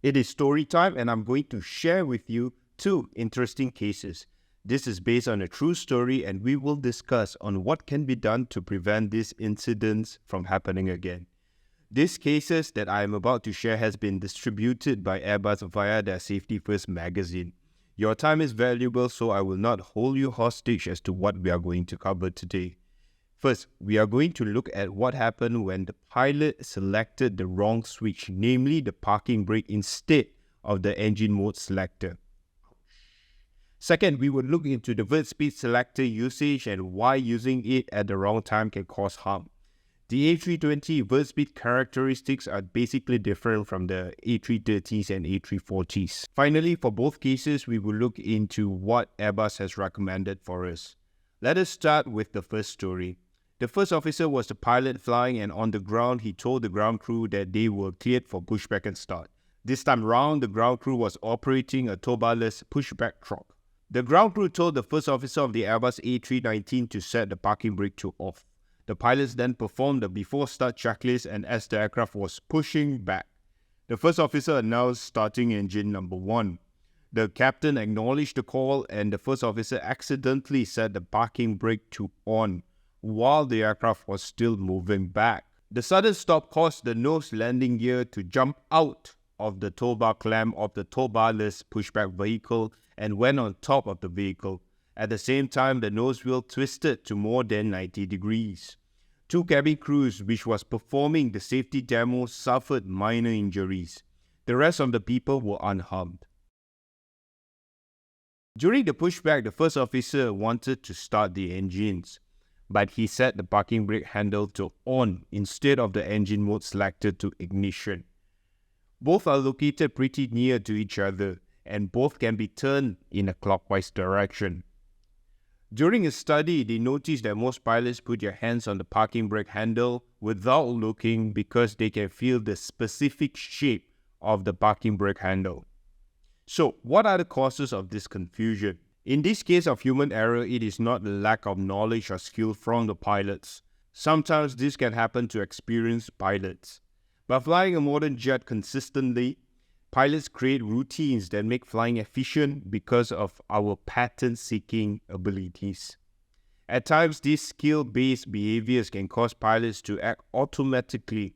It is story time, and I'm going to share with you two interesting cases. This is based on a true story, and we will discuss on what can be done to prevent these incidents from happening again. These cases that I am about to share has been distributed by Airbus via their Safety First magazine. Your time is valuable, so I will not hold you hostage as to what we are going to cover today. First, we are going to look at what happened when the pilot selected the wrong switch, namely the parking brake instead of the engine mode selector. Second, we will look into the vert speed selector usage and why using it at the wrong time can cause harm. The A320 vert speed characteristics are basically different from the A330s and A340s. Finally, for both cases, we will look into what Airbus has recommended for us. Let us start with the first story. The first officer was the pilot flying, and on the ground, he told the ground crew that they were cleared for pushback and start. This time round, the ground crew was operating a tow-barless pushback truck. The ground crew told the first officer of the Airbus A319 to set the parking brake to off. The pilots then performed the before start checklist, and as the aircraft was pushing back, the first officer announced starting engine number 1. The captain acknowledged the call, and the first officer accidentally set the parking brake to on while the aircraft was still moving back. The sudden stop caused the nose landing gear to jump out of the tow bar clamp of the tow barless pushback vehicle and went on top of the vehicle. At the same time, the nose wheel twisted to more than 90 degrees. Two cabin crews which was performing the safety demo suffered minor injuries. The rest of the people were unharmed. During the pushback, the first officer wanted to start the engines, but he set the parking brake handle to on instead of the engine mode selected to ignition. Both are located pretty near to each other, and both can be turned in a clockwise direction. During a study, they noticed that most pilots put their hands on the parking brake handle without looking because they can feel the specific shape of the parking brake handle. So, what are the causes of this confusion? In this case of human error, it is not the lack of knowledge or skill from the pilots. Sometimes this can happen to experienced pilots. By flying a modern jet consistently, pilots create routines that make flying efficient because of our pattern-seeking abilities. At times, these skill-based behaviors can cause pilots to act automatically.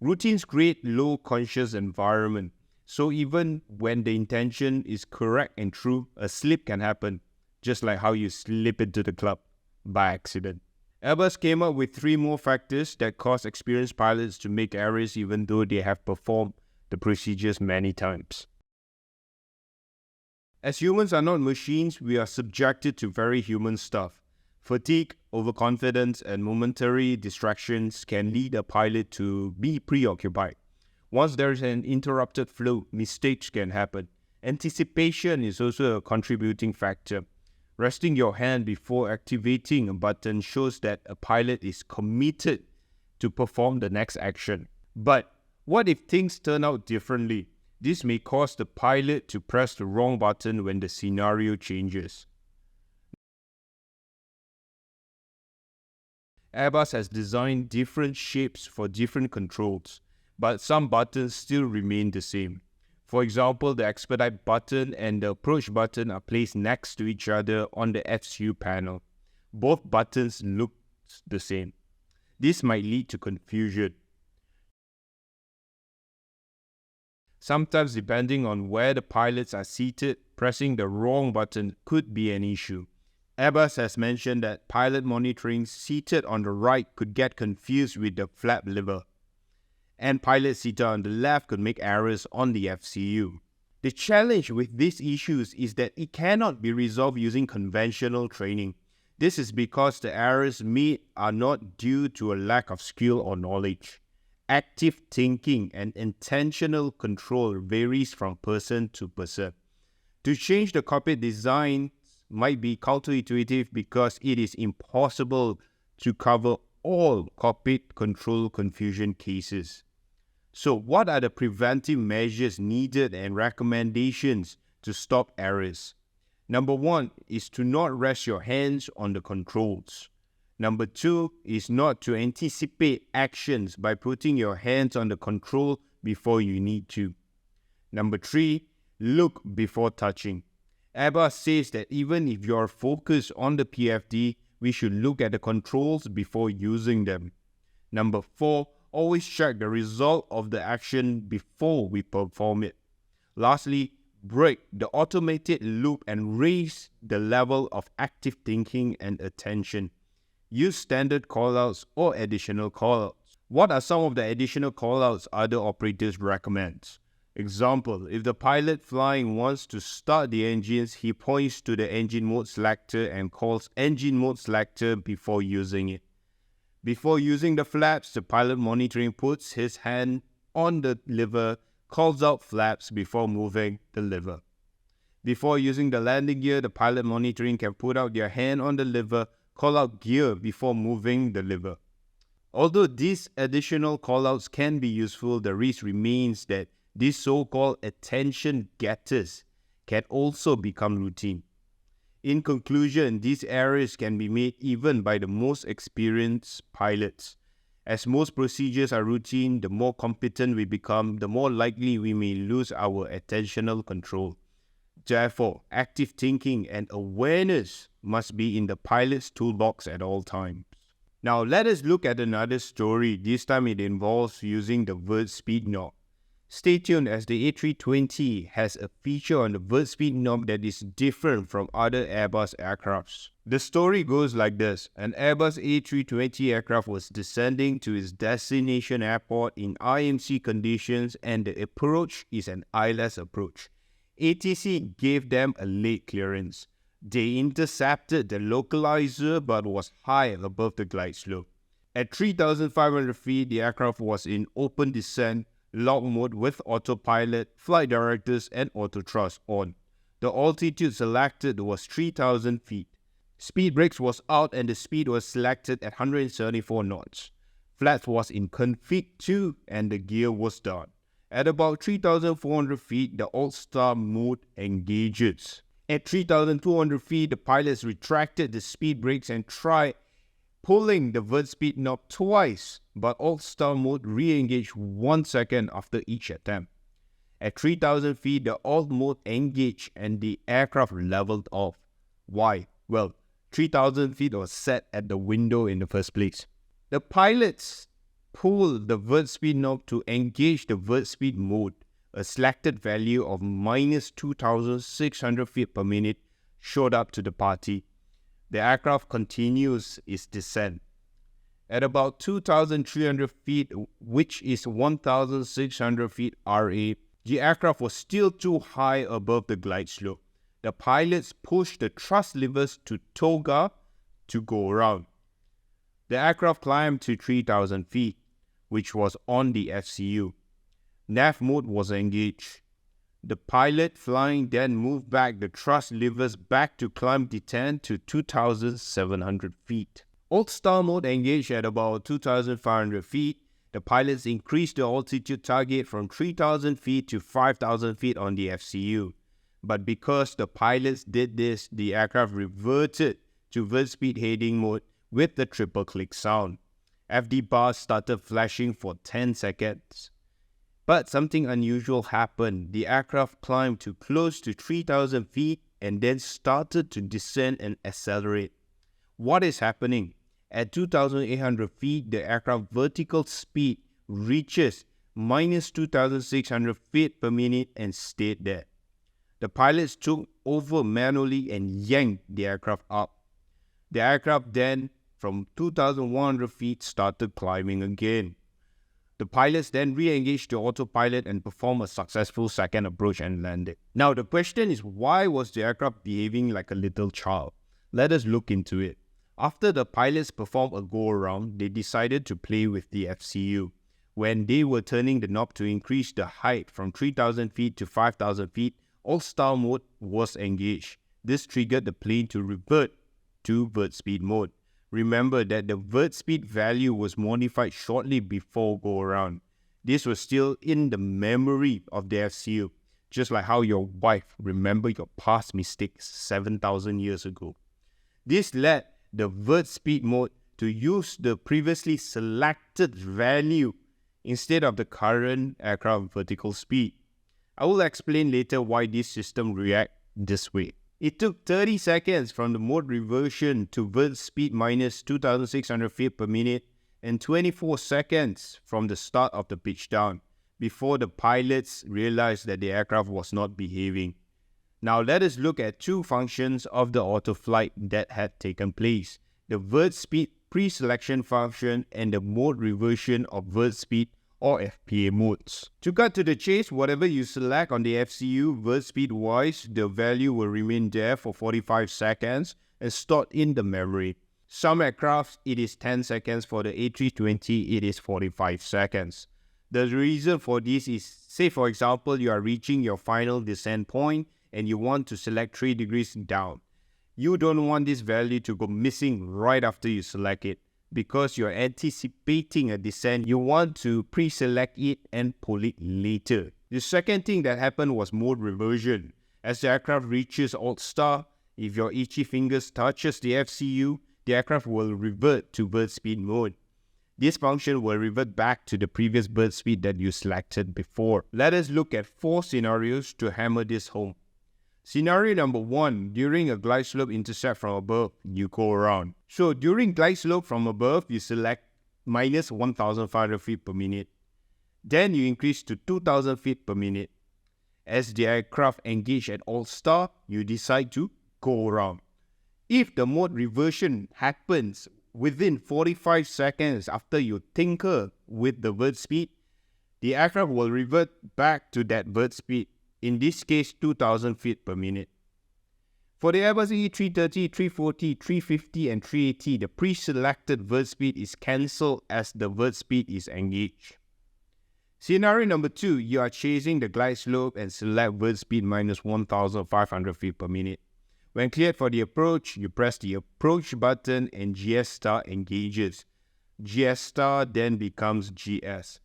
Routines create low conscious environment, so even when the intention is correct and true, a slip can happen, just like how you slip into the club by accident. Airbus came up with 3 more factors that cause experienced pilots to make errors even though they have performed the procedures many times. As humans are not machines, we are subjected to very human stuff. Fatigue, overconfidence, and momentary distractions can lead a pilot to be preoccupied. Once there is an interrupted flow, mistakes can happen. Anticipation is also a contributing factor. Resting your hand before activating a button shows that a pilot is committed to perform the next action. But what if things turn out differently? This may cause the pilot to press the wrong button when the scenario changes. Airbus has designed different shapes for different controls, but some buttons still remain the same. For example, the expedite button and the approach button are placed next to each other on the FCU panel. Both buttons look the same. This might lead to confusion. Sometimes, depending on where the pilots are seated, pressing the wrong button could be an issue. Airbus has mentioned that pilot monitoring seated on the right could get confused with the flap lever, and pilots seated on the left could make errors on the FCU. The challenge with these issues is that it cannot be resolved using conventional training. This is because the errors made are not due to a lack of skill or knowledge. Active thinking and intentional control varies from person to person. To change the cockpit design might be counterintuitive because it is impossible to cover all cockpit control confusion cases. So, what are the preventive measures needed and recommendations to stop errors? Number 1 is to not rest your hands on the controls. Number 2 is not to anticipate actions by putting your hands on the control before you need to. Number 3, look before touching. Airbus says that even if you are focused on the PFD, we should look at the controls before using them. Number 4, always check the result of the action before we perform it. Lastly, break the automated loop and raise the level of active thinking and attention. Use standard callouts or additional callouts. What are some of the additional callouts other operators recommend? Example, if the pilot flying wants to start the engines, he points to the engine mode selector and calls engine mode selector before using it. Before using the flaps, the pilot monitoring puts his hand on the lever, calls out flaps before moving the lever. Before using the landing gear, the pilot monitoring can put out their hand on the lever, call out gear before moving the lever. Although these additional callouts can be useful, the risk remains that these so-called attention getters can also become routine. In conclusion, these errors can be made even by the most experienced pilots. As most procedures are routine, the more competent we become, the more likely we may lose our attentional control. Therefore, active thinking and awareness must be in the pilot's toolbox at all times. Now, let us look at another story. This time it involves using the vert speed knob. Stay tuned as the A320 has a feature on the vert speed knob that is different from other Airbus aircrafts. The story goes like this. An Airbus A320 aircraft was descending to its destination airport in IMC conditions, and the approach is an ILS approach. ATC gave them a late clearance. They intercepted the localizer but was high above the glide slope. At 3,500 feet, the aircraft was in open descent, log mode with autopilot, flight directors and auto thrust on. The altitude selected was 3,000 feet. Speed brakes was out and the speed was selected at 174 knots. Flaps was in config 2 and the gear was down. At about 3,400 feet, the All-Star mode engages. At 3,200 feet, the pilots retracted the speed brakes and tried pulling the vert speed knob twice, but All-Star mode re-engaged 1 second after each attempt. At 3,000 feet, the Alt mode engaged and the aircraft leveled off. Why? Well, 3,000 feet was set at the window in the first place. The pilots pulled the vert speed knob to engage the vert speed mode. A selected value of minus 2,600 feet per minute showed up to the party. The aircraft continues its descent. At about 2,300 feet, which is 1,600 feet RA, the aircraft was still too high above the glide slope. The pilots pushed the thrust levers to toga to go around. The aircraft climbed to 3,000 feet, which was on the FCU. Nav mode was engaged. The pilot flying then moved back the thrust levers back to climb descent to 2,700 feet. All-Star mode engaged at about 2,500 feet. The pilots increased the altitude target from 3,000 feet to 5,000 feet on the FCU. But because the pilots did this, the aircraft reverted to vert speed heading mode with the triple click sound. FD bars started flashing for 10 seconds. But something unusual happened. The aircraft climbed to close to 3,000 feet and then started to descend and accelerate. What is happening? At 2,800 feet, the aircraft vertical speed reaches minus 2,600 feet per minute and stayed there. The pilots took over manually and yanked the aircraft up. The aircraft then, from 2,100 feet, started climbing again. The pilots then re-engaged the autopilot and performed a successful second approach and landing. Now the question is, why was the aircraft behaving like a little child? Let us look into it. After the pilots performed a go-around, they decided to play with the FCU. When they were turning the knob to increase the height from 3,000 feet to 5,000 feet, All-Star mode was engaged. This triggered the plane to revert to vert speed mode. Remember that the vert speed value was modified shortly before go-around. This was still in the memory of the FCU, just like how your wife remembered your past mistakes 7,000 years ago. This led the vert speed mode to use the previously selected value instead of the current aircraft vertical speed. I will explain later why this system reacts this way. It took 30 seconds from the mode reversion to vert speed minus 2,600 feet per minute and 24 seconds from the start of the pitch down before the pilots realized that the aircraft was not behaving. Now let us look at two functions of the autoflight that had taken place: the vert speed pre-selection function and the mode reversion of vert speed or FPA modes. To cut to the chase, whatever you select on the FCU vert speed wise, the value will remain there for 45 seconds and stored in the memory. Some aircrafts, it is 10 seconds. For the A320, it is 45 seconds. The reason for this is, say for example, you are reaching your final descent point and you want to select 3 degrees down. You don't want this value to go missing right after you select it. Because you're anticipating a descent, you want to pre-select it and pull it later. The second thing that happened was mode reversion. As the aircraft reaches alt star, if your itchy fingers touches the FCU, the aircraft will revert to vert speed mode. This function will revert back to the previous vert speed that you selected before. Let us look at 4 scenarios to hammer this home. Scenario number 1, during a glide slope intercept from above, you go around. So during glide slope from above, you select minus 1,500 feet per minute. Then you increase to 2,000 feet per minute. As the aircraft engage at alt star, you decide to go around. If the mode reversion happens within 45 seconds after you tinker with the vert speed, the aircraft will revert back to that vert speed. In this case, 2,000 feet per minute. For the Airbus A330, 340, 350 and 380, the pre-selected vert speed is cancelled as the vert speed is engaged. Scenario number 2, you are chasing the glide slope and select vert speed minus 1,500 feet per minute. When cleared for the approach, you press the approach button and GS star engages. GS star then becomes GS.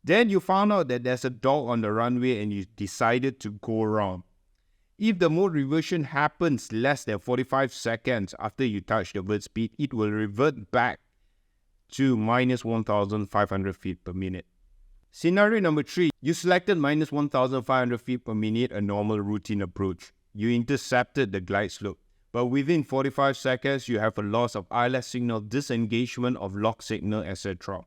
Then you found out that there's a dog on the runway and you decided to go around. If the mode reversion happens less than 45 seconds after you touch the vert speed, it will revert back to minus 1,500 feet per minute. Scenario number 3, you selected minus 1,500 feet per minute, a normal routine approach. You intercepted the glide slope, but within 45 seconds, you have a loss of ILS signal, disengagement of lock signal, etc.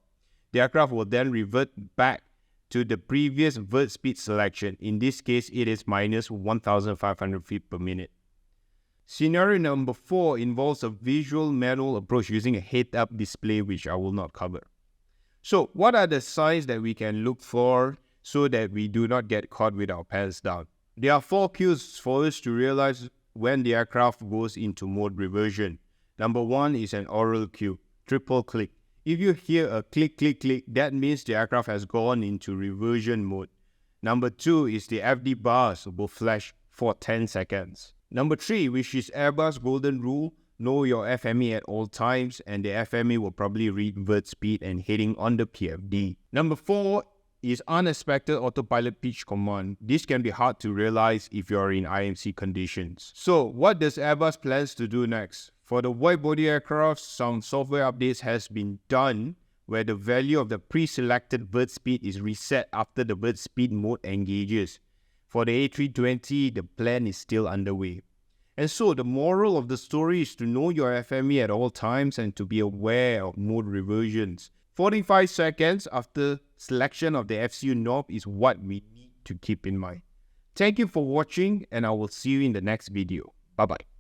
The aircraft will then revert back to the previous vert speed selection. In this case, it is minus 1,500 feet per minute. Scenario number 4 involves a visual manual approach using a head-up display, which I will not cover. So, what are the signs that we can look for so that we do not get caught with our pants down? There are 4 cues for us to realize when the aircraft goes into mode reversion. Number 1 is an oral cue, triple click. If you hear a click, click, click, that means the aircraft has gone into reversion mode. Number 2 is the FD bars will flash for 10 seconds. Number 3, which is Airbus golden rule, know your FME at all times, and the FME will probably read vert speed and heading on the PFD. Number 4 is unexpected autopilot pitch command. This can be hard to realize if you are in IMC conditions. So what does Airbus plans to do next? For the wide-body aircraft, some software updates has been done where the value of the pre-selected vert speed is reset after the vert speed mode engages. For the A320, the plan is still underway. And so the moral of the story is to know your FME at all times and to be aware of mode reversions. 45 seconds after selection of the FCU knob is what we need to keep in mind. Thank you for watching, and I will see you in the next video. Bye-bye.